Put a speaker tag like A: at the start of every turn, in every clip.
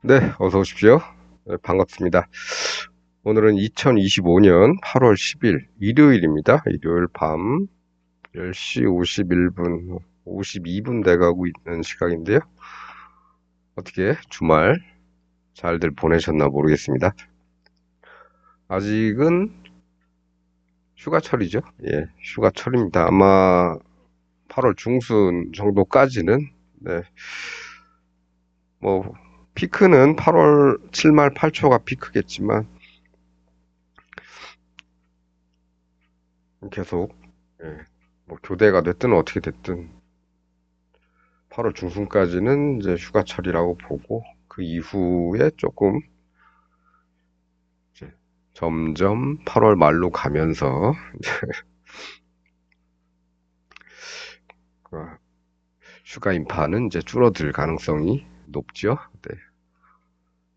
A: 네, 어서 오십시오. 네, 반갑습니다. 오늘은 2025년 8월 10일 일요일입니다. 일요일 밤 10시 51분, 52분 돼가고 있는 시각인데요. 어떻게 주말 잘들 보내셨나 모르겠습니다. 아직은 휴가철이죠. 예, 휴가철입니다. 아마 8월 중순 정도까지는, 네, 뭐, 피크는 8월 7말 8초가 피크겠지만, 계속, 예, 뭐, 교대가 됐든 어떻게 됐든, 8월 중순까지는 이제 휴가철이라고 보고, 그 이후에 조금, 이제 점점 8월 말로 가면서, 어, 휴가 인파는 이제 줄어들 가능성이 높죠. 네,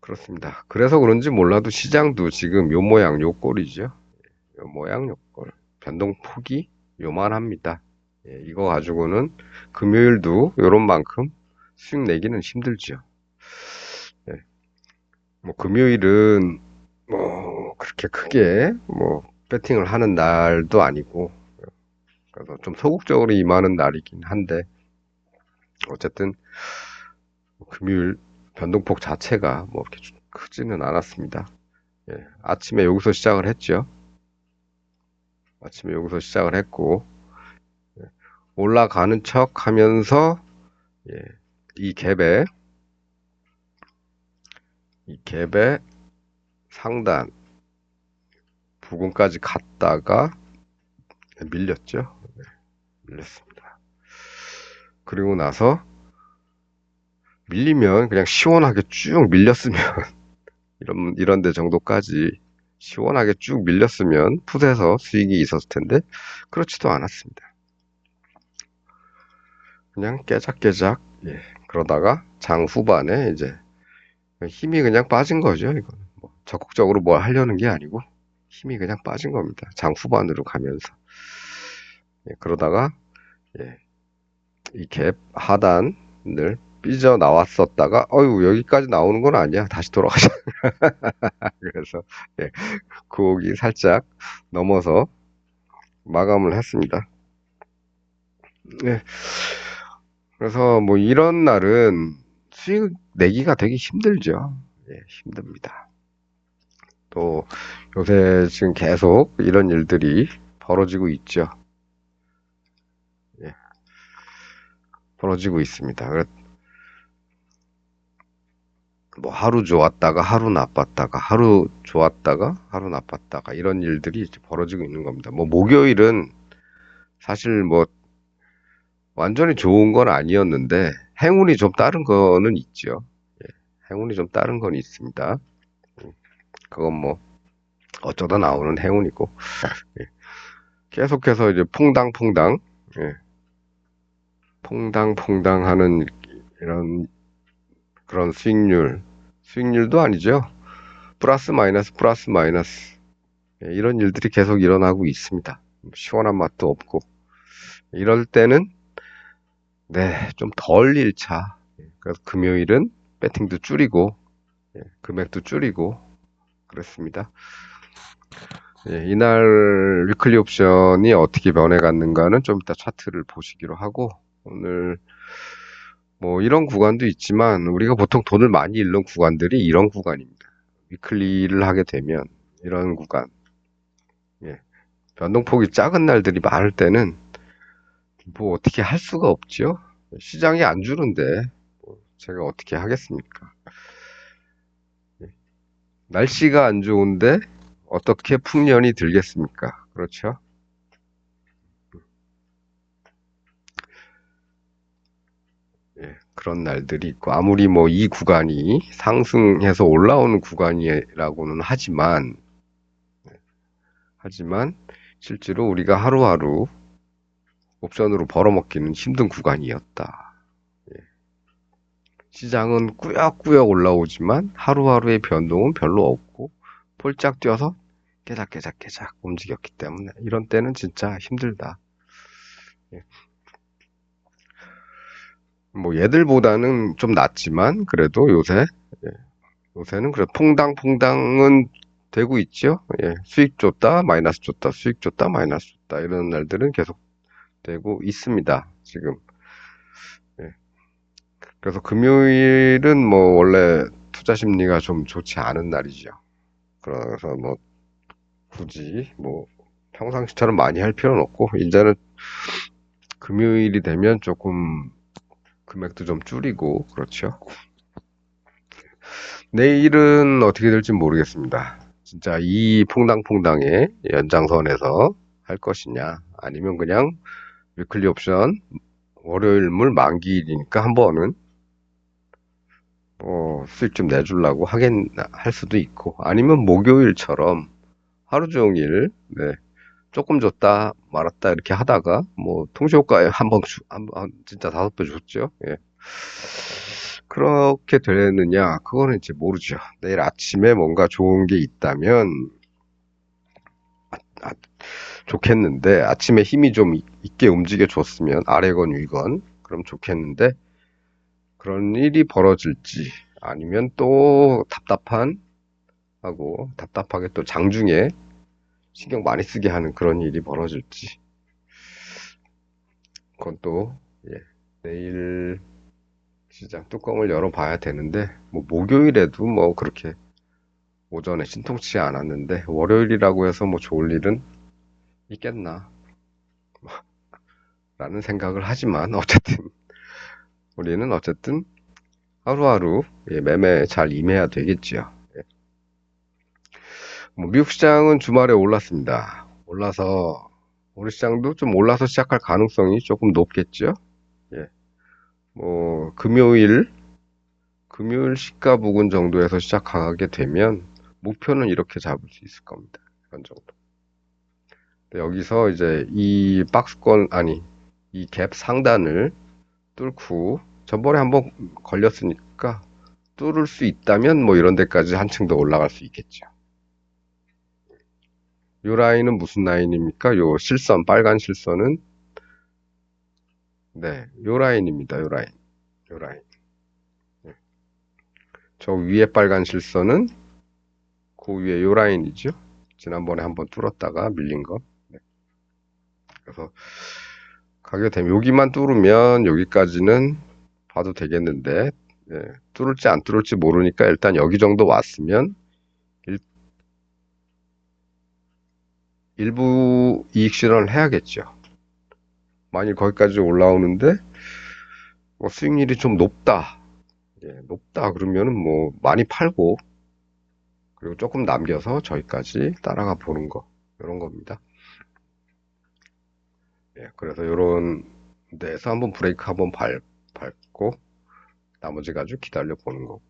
A: 그렇습니다. 그래서 그런지 몰라도 시장도 지금 요 모양 요 꼴이죠. 요 모양 요 꼴. 변동폭이 요만합니다. 예, 이거 가지고는 금요일도 요런 만큼 수익 내기는 힘들죠. 예, 뭐 금요일은 뭐 그렇게 크게 뭐 배팅을 하는 날도 아니고 그래서 좀 소극적으로 임하는 날이긴 한데 어쨌든 금요일 변동폭 자체가 뭐 이렇게 크지는 않았습니다. 예, 아침에 여기서 시작을 했죠. 아침에 여기서 시작을 했고 올라가는 척 하면서 예, 이 갭에 이 갭의 상단 부근까지 갔다가 밀렸죠. 네, 밀렸습니다. 그리고 나서 밀리면 그냥 시원하게 쭉 밀렸으면 이런 데 정도까지 시원하게 쭉 밀렸으면 풋에서 수익이 있었을 텐데 그렇지도 않았습니다. 그냥 깨작깨작 예, 그러다가 장 후반에 이제 힘이 그냥 빠진 거죠. 이건 뭐 적극적으로 뭘 하려는 게 아니고 힘이 그냥 빠진 겁니다. 장 후반으로 가면서 예, 그러다가 예, 이 갭 하단을 삐져 나왔었다가 어유 여기까지 나오는 건 아니야. 다시 돌아가자. 그래서 예, 거기 살짝 넘어서 마감을 했습니다. 네, 그래서 뭐 이런 날은 수익 내기가 되게 힘들죠. 예, 힘듭니다. 또 요새 지금 계속 이런 일들이 벌어지고 있죠. 예, 벌어지고 있습니다. 뭐 하루 좋았다가 하루 나빴다가 하루 좋았다가 하루 나빴다가 이런 일들이 이제 벌어지고 있는 겁니다. 뭐 목요일은 사실 뭐 완전히 좋은 건 아니었는데 행운이 좀 따른 거는 있죠. 예, 행운이 좀 따른 건 있습니다. 그건 뭐 어쩌다 나오는 행운이고 예, 계속해서 이제 퐁당퐁당 예, 퐁당퐁당 하는 이런 그런 수익률도 아니죠. 플러스 마이너스 플러스 마이너스 예, 이런 일들이 계속 일어나고 있습니다. 시원한 맛도 없고 이럴 때는 네, 좀 덜 일차. 예, 그래서 금요일은 배팅도 줄이고 예, 금액도 줄이고 그렇습니다. 예, 이날 위클리 옵션이 어떻게 변해갔는가는 좀 이따 차트를 보시기로 하고 오늘 뭐 이런 구간도 있지만 우리가 보통 돈을 많이 잃는 구간들이 이런 구간입니다. 위클리를 하게 되면 이런 구간 예, 변동폭이 작은 날들이 많을 때는 뭐 어떻게 할 수가 없죠. 시장이 안 주는데 뭐 제가 어떻게 하겠습니까? 예, 날씨가 안 좋은데 어떻게 풍년이 들겠습니까? 그렇죠? 예, 그런 날들이 있고 아무리 뭐 이 구간이 상승해서 올라오는 구간이라고는 하지만 실제로 우리가 하루하루 옵션으로 벌어먹기는 힘든 구간이었다. 예, 시장은 꾸역꾸역 올라오지만 하루하루의 변동은 별로 없고 폴짝 뛰어서 깨작깨작깨작 움직였기 때문에 이런 때는 진짜 힘들다. 예, 뭐 얘들보다는 좀 낫지만 그래도 요새 예, 요새는 그래 퐁당퐁당은 되고 있죠. 예, 수익 줬다, 마이너스 줬다, 수익 줬다, 마이너스 줬다 이런 날들은 계속 되고 있습니다. 지금. 예. 그래서 금요일은 뭐 원래 투자 심리가 좀 좋지 않은 날이죠. 그래서 뭐 굳이 뭐 평상시처럼 많이 할 필요는 없고 이제는 금요일이 되면 조금 금액도 좀 줄이고 그렇죠. 내일은 어떻게 될지 모르겠습니다. 진짜 이 퐁당퐁당의 연장선에서 할 것이냐 아니면 그냥 위클리 옵션 월요일 만기일이니까 한 번은 수익 좀 내주려고 할 수도 있고 아니면 목요일처럼 하루 종일 네, 조금 줬다 말았다 이렇게 하다가 뭐 통시효과에 진짜 5배 줬죠. 예. 그렇게 되느냐 그거는 이제 모르죠. 내일 아침에 뭔가 좋은 게 있다면 아, 좋겠는데 아침에 힘이 좀 있게 움직여 줬으면 아래건 위건 그럼 좋겠는데 그런 일이 벌어질지 아니면 또 답답하게 또 장중에 신경 많이 쓰게 하는 그런 일이 벌어질지 그건 또 예, 내일 시장 뚜껑을 열어봐야 되는데 뭐 목요일에도 뭐 그렇게 오전에 신통치 않았는데 월요일이라고 해서 뭐 좋을 일은 있겠나 라는 생각을 하지만 우리는 어쨌든 하루하루 예, 매매 잘 임해야 되겠지요. 예. 뭐 미국 시장은 주말에 올랐습니다. 올라서 우리 시장도 좀 올라서 시작할 가능성이 조금 높겠죠. 예. 뭐 금요일 시가 부근 정도에서 시작하게 되면 목표는 이렇게 잡을 수 있을 겁니다. 이런 정도. 여기서 이제 이 갭 상단을 뚫고 전번에 한번 걸렸으니까 뚫을 수 있다면 뭐 이런 데까지 한층 더 올라갈 수 있겠죠. 요 라인은 무슨 라인입니까? 요 실선, 빨간 실선은 네, 요 라인입니다. 요 라인. 네. 저 위에 빨간 실선은 그 위에 요 라인이죠. 지난번에 한번 뚫었다가 밀린 거. 네. 그래서 가게 되면 여기만 뚫으면 여기까지는 봐도 되겠는데 예, 뚫을지 안 뚫을지 모르니까 일단 여기 정도 왔으면 일부 이익 실현을 해야겠죠. 만일 거기까지 올라오는데 뭐 수익률이 좀 높다. 예, 높다 그러면은 뭐 많이 팔고 그리고 조금 남겨서 저기까지 따라가 보는 거 이런 겁니다. 예, 그래서 이런 데서 한번 브레이크 한번 밟고 나머지 가지고 기다려 보는 거고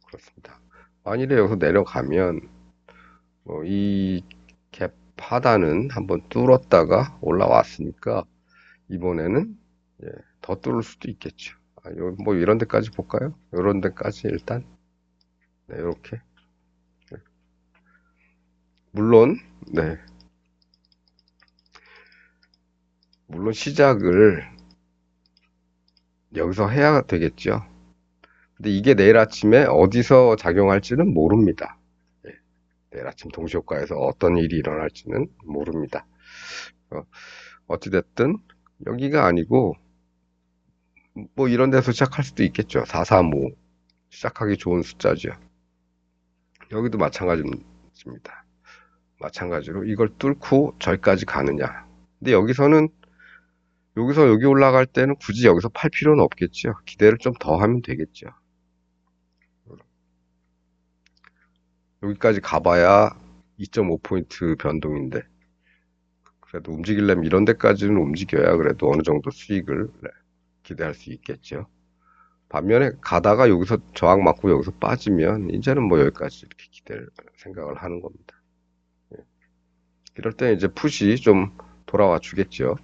A: 그렇습니다. 만일에 여기서 내려가면 이 갭 하단은 한번 뚫었다가 올라왔으니까 이번에는 예, 더 뚫을 수도 있겠죠. 뭐 이런 데까지 볼까요? 이런 데까지 일단 네, 이렇게 물론 네 물론 시작을 여기서 해야 되겠죠. 근데 이게 내일 아침에 어디서 작용할지는 모릅니다. 예, 내일 아침 동시효과에서 어떤 일이 일어날지는 모릅니다. 어찌됐든 여기가 아니고 뭐 이런 데서 시작할 수도 있겠죠. 435 시작하기 좋은 숫자죠. 여기도 마찬가지입니다. 마찬가지로 이걸 뚫고 저기까지 가느냐. 근데 여기서 여기 올라갈 때는 굳이 여기서 팔 필요는 없겠죠. 기대를 좀 더 하면 되겠죠. 여기까지 가봐야 2.5포인트 변동인데 그래도 움직이려면 이런 데까지는 움직여야 그래도 어느 정도 수익을 네, 기대할 수 있겠죠. 반면에 가다가 여기서 저항 맞고 여기서 빠지면 이제는 뭐 여기까지 이렇게 기대를 생각을 하는 겁니다. 예. 이럴 때 이제 풋이 좀 돌아와 주겠죠.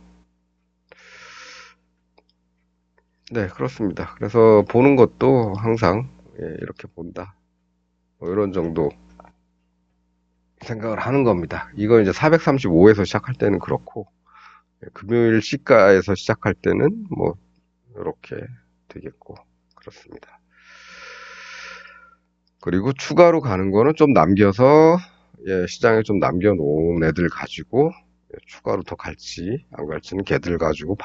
A: 네, 그렇습니다. 그래서 보는 것도 항상 예, 이렇게 본다. 뭐 이런 정도 생각을 하는 겁니다. 이건 이제 435에서 시작할 때는 그렇고 예, 금요일 시가에서 시작할 때는 뭐 이렇게 되겠고 그렇습니다. 그리고 추가로 가는 거는 좀 남겨서 시장에 좀 남겨놓은 애들 가지고 추가로 더 갈지 안 갈지는 걔들 가지고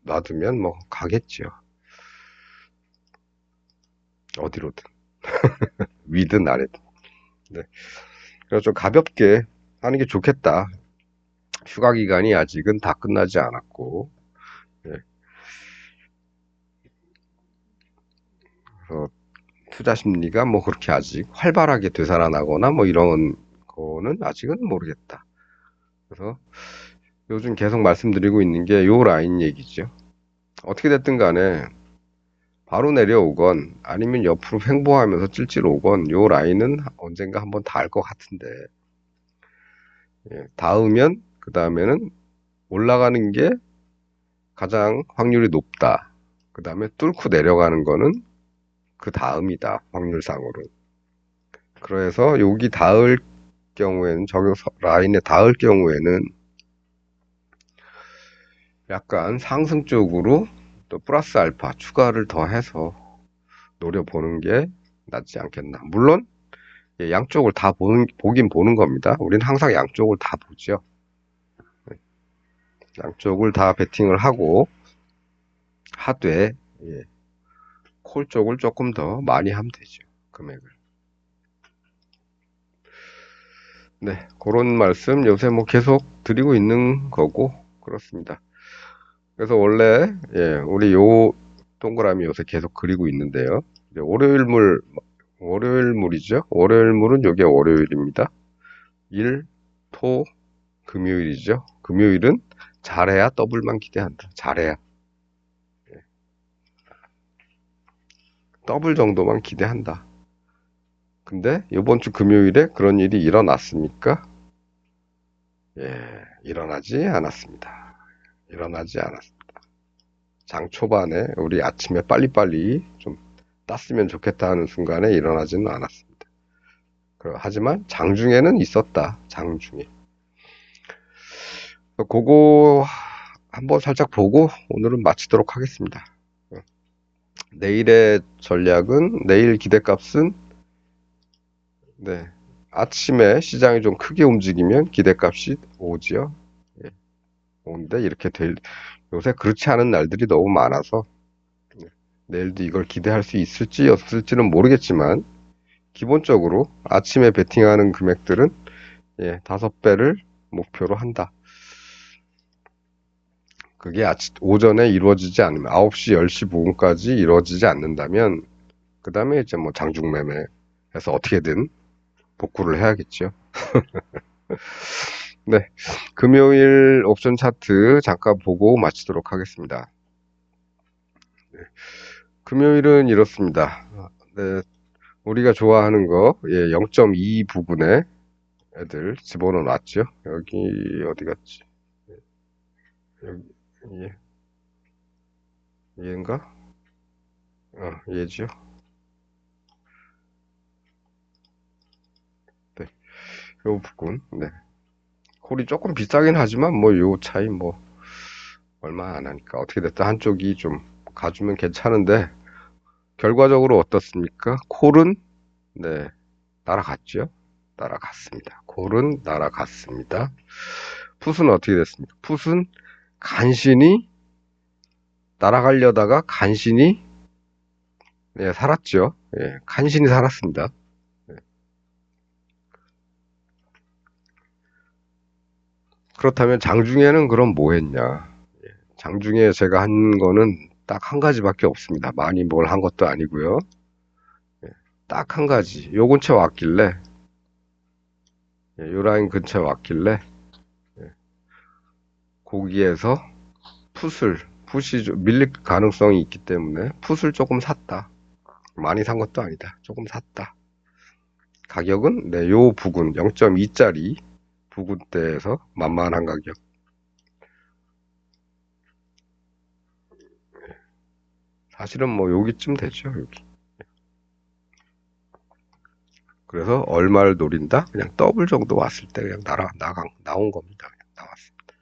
A: 놔두면 뭐 가겠죠. 어디로든 위든 아래든. 네. 그래서 좀 가볍게 하는 게 좋겠다. 휴가 기간이 아직은 다 끝나지 않았고, 예. 그래서 투자 심리가 뭐 그렇게 아직 활발하게 되살아나거나 뭐 이런 거는 아직은 모르겠다. 그래서 요즘 계속 말씀드리고 있는 게 요 라인 얘기죠. 어떻게 됐든 간에 바로 내려오건 아니면 옆으로 횡보하면서 찔찔 오건 요 라인은 언젠가 한번 닿을 것 같은데, 닿으면 그 다음에는 올라가는 게 가장 확률이 높다. 그 다음에 뚫고 내려가는 거는 그 다음이다. 확률상으로. 그래서 여기 닿을 경우에는 저기 라인에 닿을 경우에는 약간 상승 쪽으로 또 플러스 알파 추가를 더해서 노려보는 게 낫지 않겠나. 물론 양쪽을 다 보긴 보는 겁니다. 우리는 항상 양쪽을 다 보죠. 양쪽을 다 베팅을 하고 하되 콜 쪽을 조금 더 많이 하면 되죠. 금액을. 네, 그런 말씀 요새 뭐 계속 드리고 있는 거고 그렇습니다. 그래서 원래 우리 요 동그라미 요새 계속 그리고 있는데요. 이제 월요일물이죠. 월요일물은 요게 월요일입니다. 일, 토, 금요일이죠. 금요일은 잘해야 더블만 기대한다. 잘해야 더블 정도만 기대한다. 근데 이번 주 금요일에 그런 일이 일어났습니까? 일어나지 않았습니다. 일어나지 않았습니다. 장 초반에 우리 아침에 빨리빨리 좀 땄으면 좋겠다 하는 순간에 일어나지는 않았습니다. 하지만 장중에는 있었다. 장중에. 그거 한번 살짝 보고 오늘은 마치도록 하겠습니다. 내일의 전략은, 내일 기대값은, 네, 아침에 시장이 좀 크게 움직이면 기대값이 오지요. 오는데 요새 그렇지 않은 날들이 너무 많아서 내일도 이걸 기대할 수 있을지 없을지는 모르겠지만 기본적으로 아침에 베팅하는 금액들은 5배를 목표로 한다. 그게 오전에 이루어지지 않으면 9시, 10시 부근까지 이루어지지 않는다면 그 다음에 이제 뭐 장중매매해서 어떻게든 복구를 해야겠죠. 네, 금요일 옵션 차트 잠깐 보고 마치도록 하겠습니다. 금요일은 이렇습니다. 네, 우리가 좋아하는 거 0.2 부근에 애들 집어넣어 놨죠. 여기 어디 갔지? 여기 얘인가? 얘죠. 네, 요 부근. 네. 콜이 조금 비싸긴 하지만 뭐 요 차이 뭐 얼마 안 하니까 어떻게 됐든 한쪽이 좀 가주면 괜찮은데 결과적으로 어떻습니까? 콜은 날아갔죠. 날아갔습니다. 콜은 날아갔습니다. 풋은 어떻게 됐습니까? 풋은 간신히 날아가려다가 간신히 살았죠. 간신히 살았습니다. 그렇다면 장중에는 그럼 뭐 했냐? 장중에 제가 한 거는 딱 한 가지밖에 없습니다. 많이 뭘 한 것도 아니고요. 딱 한 가지. 요 근처 왔길래, 요 라인 근처 왔길래, 거기에서 풋이 좀 밀릴 가능성이 있기 때문에 풋을 조금 샀다. 많이 산 것도 아니다. 조금 샀다. 가격은 요 부근 0.2짜리 부근대에서 만만한 가격. 사실은 뭐 여기쯤 되죠. 여기. 그래서 얼마를 노린다? 그냥 더블 정도 왔을 때 그냥 나온 겁니다. 그냥 나왔습니다.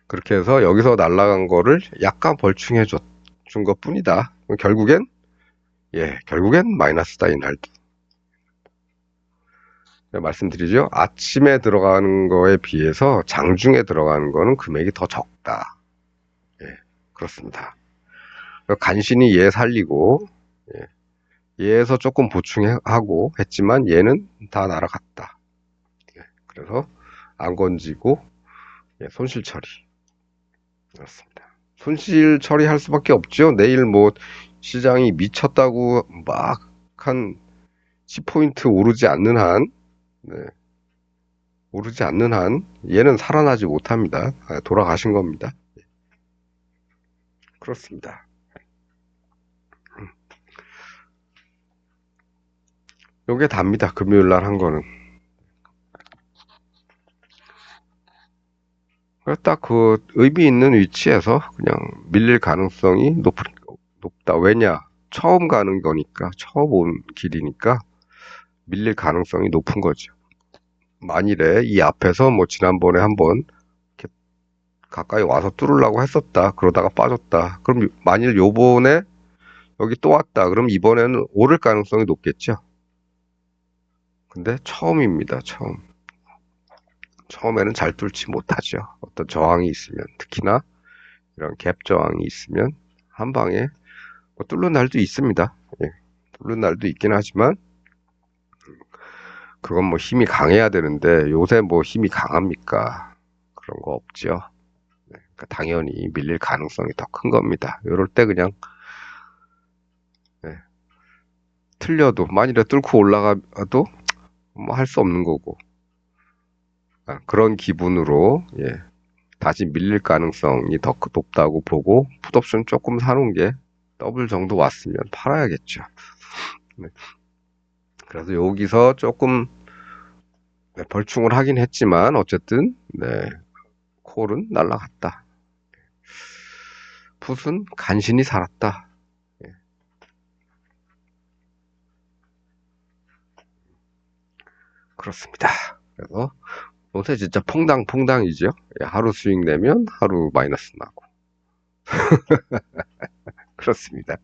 A: 그렇게 해서 여기서 날아간 거를 약간 벌충해 준 것 뿐이다. 결국엔 예, 결국엔 마이너스다, 이날도. 말씀드리죠. 아침에 들어가는 거에 비해서 장중에 들어가는 거는 금액이 더 적다. 예, 그렇습니다. 간신히 얘 살리고, 예, 얘에서 조금 보충하고 했지만 얘는 다 날아갔다. 예, 그래서 안 건지고, 예, 손실 처리. 그렇습니다. 손실 처리할 수밖에 없죠. 내일 뭐 시장이 미쳤다고 막 한 10포인트 오르지 않는 한, 네, 오르지 않는 한 얘는 살아나지 못합니다. 돌아가신 겁니다. 그렇습니다. 요게 답니다. 금요일 날 한 거는. 딱 그 의미 있는 위치에서 그냥 밀릴 가능성이 높다. 왜냐? 처음 가는 거니까, 처음 온 길이니까 밀릴 가능성이 높은 거죠. 만일에 이 앞에서 뭐 지난번에 한번 이렇게 가까이 와서 뚫으려고 했었다. 그러다가 빠졌다. 그럼 만일 요번에 여기 또 왔다. 그럼 이번에는 오를 가능성이 높겠죠. 근데 처음입니다. 처음. 처음에는 잘 뚫지 못하죠. 어떤 저항이 있으면, 특히나 이런 갭 저항이 있으면 한 방에 뭐 뚫는 날도 있습니다. 예, 뚫는 날도 있긴 하지만 그건 뭐 힘이 강해야 되는데 요새 뭐 힘이 강합니까? 그런 거 없죠. 네, 그러니까 당연히 밀릴 가능성이 더 큰 겁니다. 이럴 때 그냥 네, 틀려도 만일에 뚫고 올라가도 뭐 할 수 없는 거고 그런 기분으로 예, 다시 밀릴 가능성이 더 높다고 보고 풋옵션 조금 사놓은 게 더블 정도 왔으면 팔아야겠죠. 네, 그래서 여기서 조금 네, 벌충을 하긴 했지만 어쨌든 네, 콜은 날라갔다. 풋은 간신히 살았다. 예, 그렇습니다. 그래서 요새 진짜 퐁당퐁당이죠. 예, 하루 수익 내면 하루 마이너스 나고. 그렇습니다.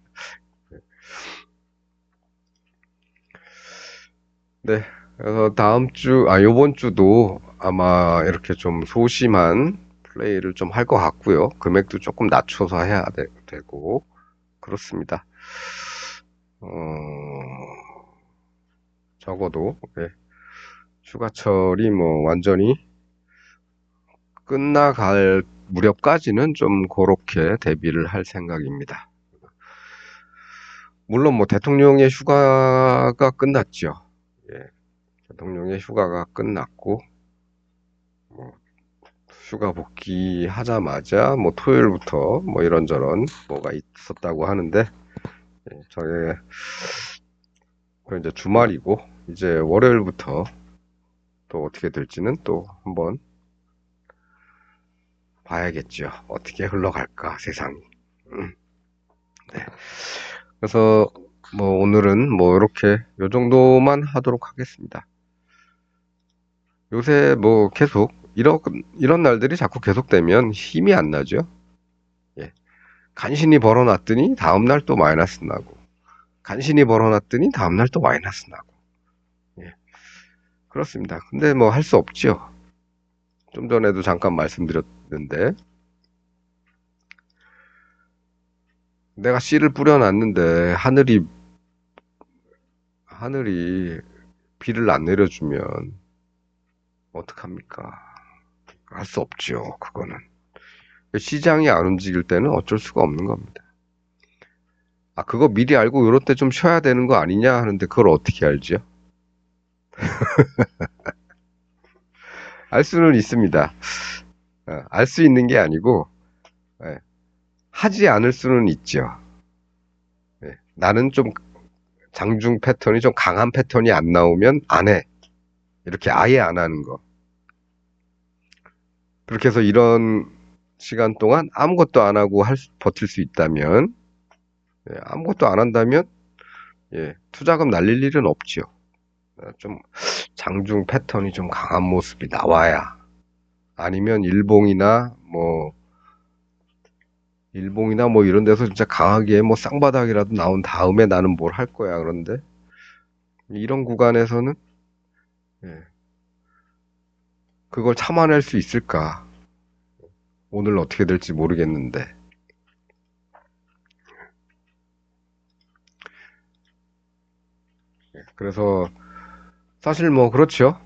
A: 네. 그래서 요번 주도 아마 이렇게 좀 소심한 플레이를 좀 할 것 같고요. 금액도 조금 낮춰서 해야 되고, 그렇습니다. 적어도, 네. 휴가철이 뭐 완전히 끝나갈 무렵까지는 좀 그렇게 대비를 할 생각입니다. 물론 뭐 대통령의 휴가가 끝났죠. 예, 대통령의 휴가가 끝났고, 뭐 휴가 복귀하자마자 뭐 토요일부터 뭐 이런저런 뭐가 있었다고 하는데, 예, 저게 그 이제 주말이고, 이제 월요일부터 또 어떻게 될지는 또 한번 봐야겠죠. 어떻게 흘러갈까, 세상이. 음, 네. 그래서 뭐 오늘은 뭐 이렇게 요 정도만 하도록 하겠습니다. 요새 뭐 계속 이런 날들이 자꾸 계속되면 힘이 안 나죠. 예. 간신히 벌어놨더니 다음날 또 마이너스 나고, 간신히 벌어놨더니 다음날 또 마이너스 나고. 예. 그렇습니다. 근데 뭐 할 수 없죠. 좀 전에도 잠깐 말씀드렸는데, 내가 씨를 뿌려놨는데 하늘이 비를 안 내려주면 어떡합니까? 할 수 없죠. 그거는. 시장이 안 움직일 때는 어쩔 수가 없는 겁니다. 그거 미리 알고 요럴 때 좀 쉬어야 되는 거 아니냐 하는데 그걸 어떻게 알죠? 알 수는 있습니다. 알 수 있는 게 아니고, 예, 하지 않을 수는 있죠. 예, 나는 좀 장중 패턴이 좀 강한 패턴이 안 나오면 안 해. 이렇게 아예 안 하는 거. 그렇게 해서 이런 시간 동안 아무것도 안 하고 버틸 수 있다면, 예, 아무것도 안 한다면, 예, 투자금 날릴 일은 없죠. 좀 장중 패턴이 좀 강한 모습이 나와야 아니면 일봉이나 뭐 일봉이나 뭐 이런 데서 진짜 강하게 뭐 쌍바닥이라도 나온 다음에 나는 뭘 할 거야. 그런데 이런 구간에서는 예, 그걸 참아낼 수 있을까? 오늘 어떻게 될지 모르겠는데. 그래서 사실 뭐 그렇죠.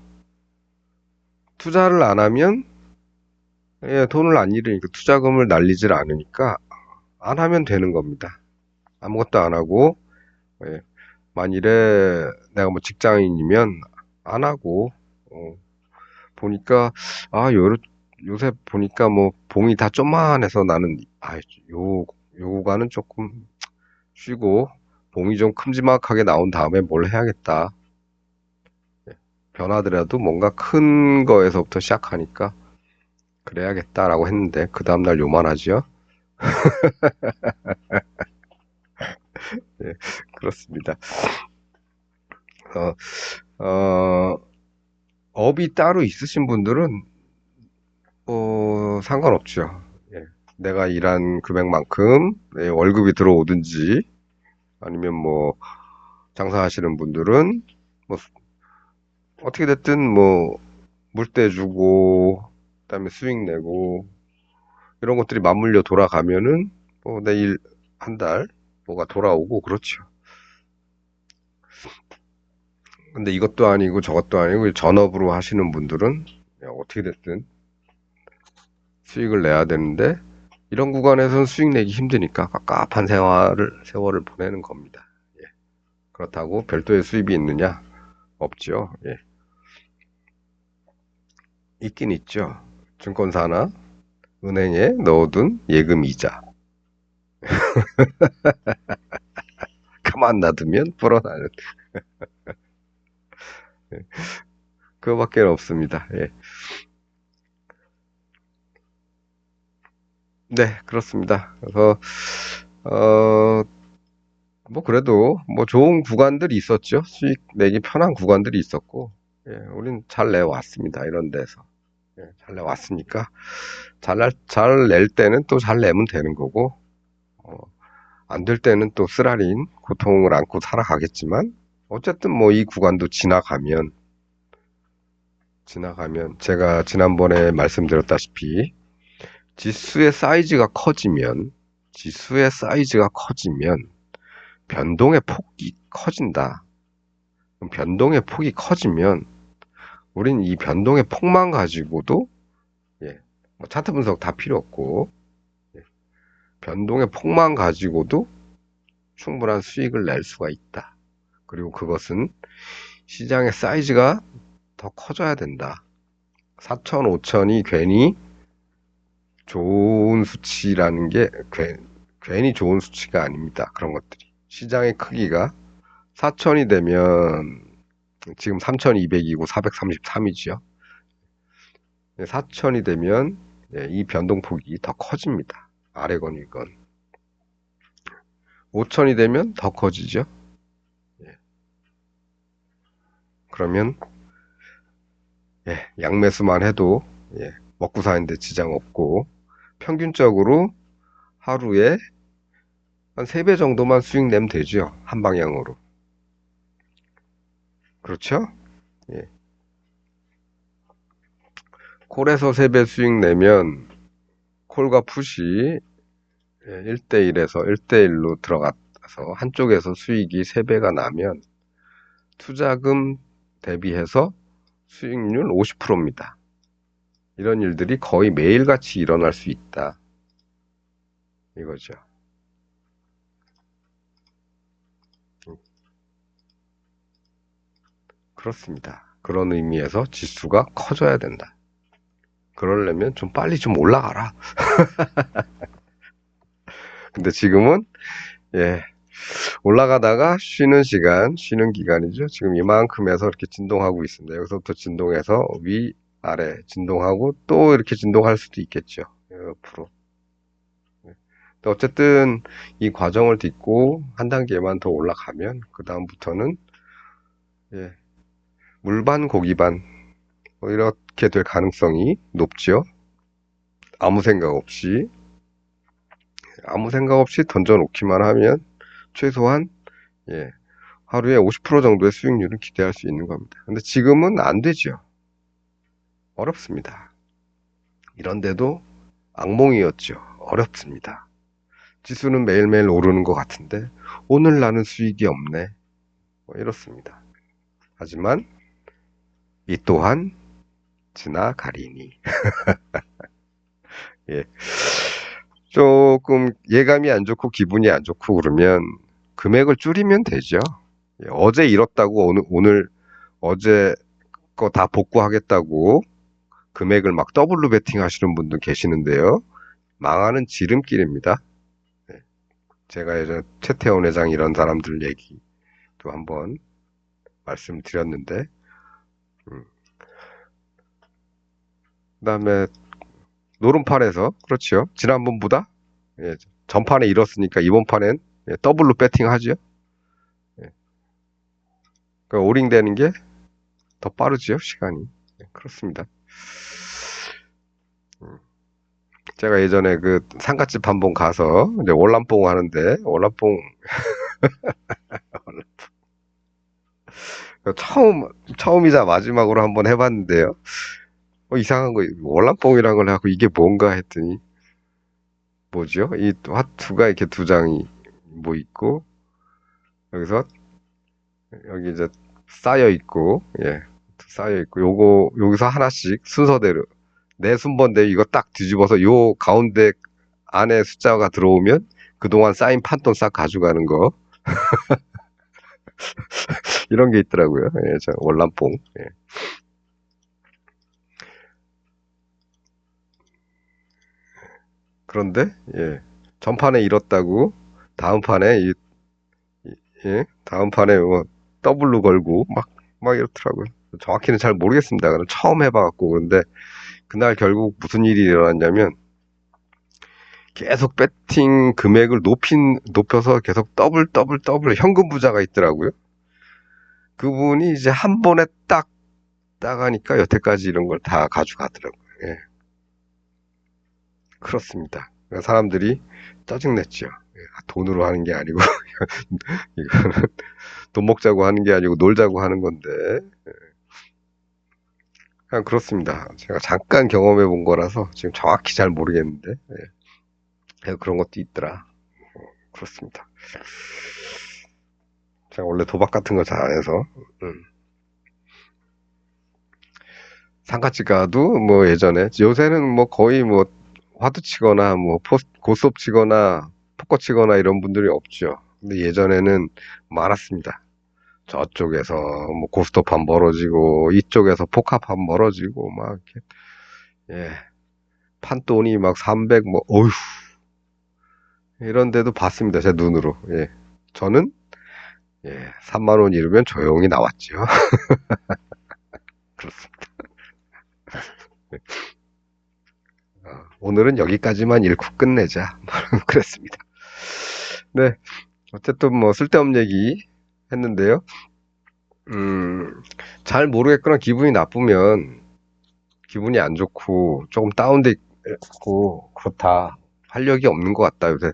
A: 투자를 안 하면 돈을 안 잃으니까 투자금을 날리질 않으니까 안 하면 되는 겁니다. 아무것도 안 하고 예, 만일에 내가 뭐 직장인이면 안 하고 어, 보니까 요새 보니까 뭐 봉이 다 좀만해서 나는 요 구간은 조금 쉬고 봉이 좀 큼지막하게 나온 다음에 뭘 해야겠다. 변하더라도 뭔가 큰 거에서부터 시작하니까 그래야겠다라고 했는데 그 다음날 요만하지요? 예, 그렇습니다. 어, 어, 업이 따로 있으신 분들은 상관없죠. 예, 내가 일한 금액만큼 월급이 들어오든지 아니면 뭐 장사하시는 분들은 뭐 어떻게 됐든 뭐 물때 주고 그다음에 수익 내고 이런 것들이 맞물려 돌아가면은 뭐 내일 한 달 뭐가 돌아오고 그렇죠. 근데 이것도 아니고 저것도 아니고 전업으로 하시는 분들은 어떻게 됐든 수익을 내야 되는데 이런 구간에서는 수익 내기 힘드니까 갑갑한 세월을 보내는 겁니다. 예. 그렇다고 별도의 수입이 있느냐? 없죠. 예. 있긴 있죠. 증권사나 은행에 넣어둔 예금 이자. 가만 놔두면 불어나는. 예. 그거밖에 없습니다. 예. 네, 그렇습니다. 그래서, 어, 뭐 그래도 뭐 좋은 구간들이 있었죠. 수익 내기 편한 구간들이 있었고, 예, 우린 잘 내왔습니다. 이런 데서. 예, 잘 내왔으니까 잘 낼 때는 또 잘 내면 되는 거고, 어, 안 될 때는 또 쓰라린 고통을 안고 살아가겠지만, 어쨌든 뭐 이 구간도 지나가면 제가 지난번에 말씀드렸다시피 지수의 사이즈가 커지면 지수의 사이즈가 커지면 변동의 폭이 커진다. 그럼 변동의 폭이 커지면 우린 이 변동의 폭만 가지고도 예, 뭐 차트 분석 다 필요 없고 예, 변동의 폭만 가지고도 충분한 수익을 낼 수가 있다. 그리고 그것은 시장의 사이즈가 더 커져야 된다. 4천, 5천이 괜히 좋은 수치라는 게 괜히 좋은 수치가 아닙니다. 그런 것들이. 시장의 크기가 4천이 되면 지금 3,200이고 433이지요. 4천이 되면 이 변동폭이 더 커집니다. 아래건 위건. 5천이 되면 더 커지죠. 예, 그러면 양매수만 해도 먹고 사는데 지장 없고 평균적으로 하루에 한 3배 정도만 수익 내면 되죠. 한 방향으로. 그렇죠? 예. 콜에서 3배 수익 내면 콜과 풋이 1대1에서 1대1로 들어가서 한쪽에서 수익이 3배가 나면 투자금 대비해서 수익률 50%입니다. 이런 일들이 거의 매일같이 일어날 수 있다. 이거죠. 그렇습니다. 그런 의미에서 지수가 커져야 된다. 그러려면 좀 빨리 좀 올라가라. 근데 지금은 예, 올라가다가 쉬는 기간이죠. 지금 이만큼에서 이렇게 진동하고 있습니다. 여기서부터 진동해서 위, 아래 진동하고 또 이렇게 진동할 수도 있겠죠. 옆으로. 어쨌든 이 과정을 딛고 한 단계만 더 올라가면 그 다음부터는 예, 물반 고기반 뭐 이렇게 될 가능성이 높죠. 아무 생각 없이 아무 생각 없이 던져놓기만 하면 최소한 예, 하루에 50% 정도의 수익률을 기대할 수 있는 겁니다. 근데 지금은 안 되죠. 어렵습니다. 이런데도 악몽이었죠. 어렵습니다. 지수는 매일매일 오르는 것 같은데 오늘 나는 수익이 없네. 뭐 이렇습니다. 하지만 이 또한 지나가리니. 예. 조금 예감이 안 좋고 기분이 안 좋고 그러면 금액을 줄이면 되죠. 예, 어제 잃었다고 오늘 어제 거 다 복구하겠다고 금액을 막 더블로 베팅 하시는 분도 계시는데요. 망하는 지름길입니다. 네, 제가 예전에 최태원 회장 이런 사람들 얘기도 한번 말씀드렸는데, 음, 그다음에 노름판에서 그렇죠. 지난번보다 예, 전판에 잃었으니까 이번 판엔 예, 더블로 배팅 하죠. 예, 그러니까 오링 되는 게 더 빠르지요, 시간이. 예, 그렇습니다. 음, 제가 예전에 그 상갓집 한번 가서 이제 월남뽕 하는데 월남뽕 처음이자 마지막으로 한번 해봤는데요. 이상한 거 월남뽕이란 걸 해갖고 이게 뭔가 했더니 뭐죠? 이 화투가 이렇게 두 장이 뭐 있고 여기서 여기 이제 쌓여 있고 예 쌓여 있고 요거 여기서 하나씩 순서대로 내 순번대 이거 딱 뒤집어서 요 가운데 안에 숫자가 들어오면 그동안 쌓인 판돈 싹 가져가는 거 이런 게 있더라고요. 예, 저 월남뽕. 예. 그런데 예, 전판에 잃었다고 다음 판에 예, 다음 판에 뭐 더블로 걸고 막 이렇더라고요. 정확히는 잘 모르겠습니다. 그럼 처음 해봐갖고 그런데 그날 결국 무슨 일이 일어났냐면 계속 배팅 금액을 높여서 계속 더블 현금 부자가 있더라고요. 그분이 이제 한 번에 딱 하니까 여태까지 이런 걸 다 가져가더라고요. 예, 그렇습니다. 그러니까 사람들이 짜증냈죠. 예, 돈으로 하는 게 아니고 이거는 돈 먹자고 하는 게 아니고 놀자고 하는 건데 그냥 그렇습니다. 제가 잠깐 경험해 본 거라서 지금 정확히 잘 모르겠는데 그런 것도 있더라. 그렇습니다. 제가 원래 도박 같은 거 잘 안 해서 음. 상가집 가도 뭐 예전에 요새는 뭐 거의 뭐 화두 치거나 뭐 고스톱 치거나 포커 치거나 이런 분들이 없죠. 근데 예전에는 많았습니다. 저쪽에서 뭐 고스톱판 멀어지고 이쪽에서 포카판 멀어지고 막 이렇게 예 판돈이 막 300 뭐 어휴 이런 데도 봤습니다. 제 눈으로. 예. 저는 예, 3만 원 잃으면 조용히 나왔죠. 그렇습니다. 오늘은 여기까지만 읽고 끝내자. 그랬습니다. 네. 어쨌든 뭐 쓸데없는 얘기 했는데요. 잘 모르겠거나 기분이 나쁘면 기분이 안 좋고 조금 다운돼 있고 그렇다. 활력이 없는 것 같다. 요새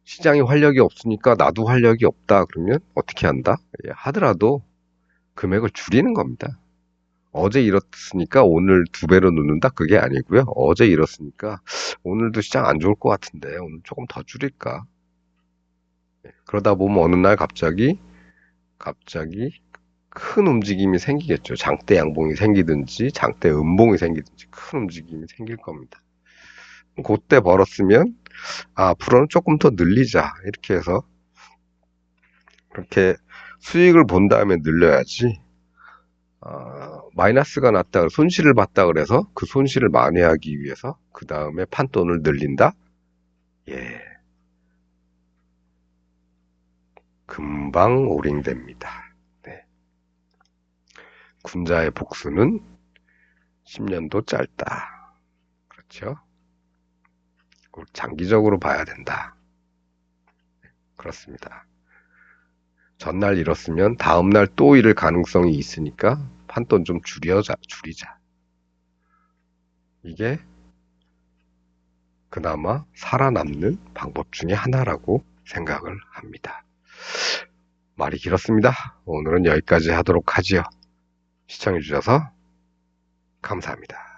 A: 시장이 활력이 없으니까 나도 활력이 없다. 그러면 어떻게 한다? 예, 하더라도 금액을 줄이는 겁니다. 어제 잃었으니까 오늘 두 배로 넣는다? 그게 아니고요. 어제 잃었으니까 오늘도 시장 안 좋을 것 같은데 오늘 조금 더 줄일까? 그러다 보면 어느 날 갑자기 큰 움직임이 생기겠죠. 장대 양봉이 생기든지 장대 음봉이 생기든지 큰 움직임이 생길 겁니다. 그때 벌었으면 앞으로는 조금 더 늘리자 이렇게 해서 그렇게 수익을 본 다음에 늘려야지 마이너스가 났다, 손실을 봤다 그래서 그 손실을 만회하기 위해서 그 다음에 판돈을 늘린다? 예, 금방 오링됩니다. 네. 군자의 복수는 10년도 짧다. 그렇죠? 장기적으로 봐야 된다. 그렇습니다. 전날 잃었으면 다음날 또 잃을 가능성이 있으니까 판돈 좀 줄이자. 이게 그나마 살아남는 방법 중에 하나라고 생각을 합니다. 말이 길었습니다. 오늘은 여기까지 하도록 하지요. 시청해주셔서 감사합니다.